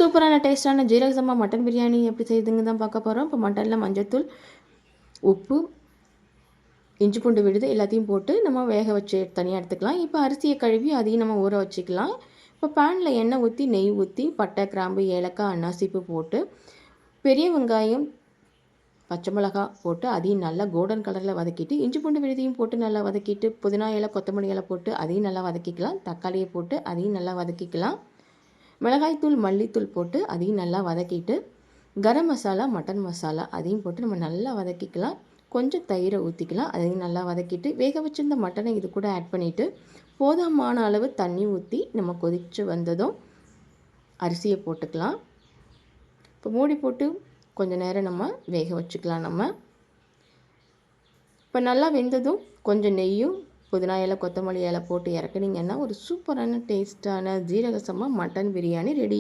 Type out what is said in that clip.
சூப்பரான டேஸ்ட்டான ஜீரக சம்பா மட்டன் பிரியாணி எப்படி செய்யுதுங்க தான் பார்க்க போகிறோம். இப்போ மட்டனில் மஞ்சத்தூள், உப்பு, இஞ்சி பூண்டு விழுது எல்லாத்தையும் போட்டு நம்ம வேக வச்சு தனியாக எடுத்துக்கலாம். இப்போ அரிசியை கழுவி அதையும் நம்ம ஊற வச்சுக்கலாம். இப்போ பேனில் எண்ணெய் ஊற்றி நெய் ஊற்றி பட்டை, கிராம்பு, ஏலக்காய், அன்னாசிப்பூ போட்டு பெரிய வெங்காயம், பச்சை மிளகா போட்டு அதையும் நல்லா கோல்டன் கலரில் வதக்கிட்டு இஞ்சி பூண்டு விழுதையும் போட்டு நல்லா வதக்கிட்டு புதினா இலை, கொத்தமல்லி இலை போட்டு அதையும் நல்லா வதக்கிக்கலாம். தக்காளியை போட்டு அதையும் நல்லா வதக்கிக்கலாம். மிளகாய்த்தூள், மல்லித்தூள் போட்டு அதையும் நல்லா வதக்கிட்டு கரம் மசாலா, மட்டன் மசாலா அதையும் போட்டு நம்ம நல்லா வதக்கிக்கலாம். கொஞ்சம் தயிரை ஊற்றிக்கலாம். அதையும் நல்லா வதக்கிட்டு வேக வச்சிருந்த மட்டனை இது கூட ஆட் பண்ணிவிட்டு போதுமான அளவு தண்ணி ஊற்றி நம்ம கொதித்து வந்ததும் அரிசியை போட்டுக்கலாம். இப்போ மூடி போட்டு கொஞ்சம் நேரம் நம்ம வேக வச்சுக்கலாம். இப்போ நல்லா வெந்ததும் கொஞ்சம் நெய்யும் புதினா இலை, கொத்தமல்லி இலை போட்டு இறக்குனீங்கன்னா ஒரு சூப்பரான டேஸ்ட்டான ஜீரக சம்பா மட்டன் பிரியாணி ரெடி.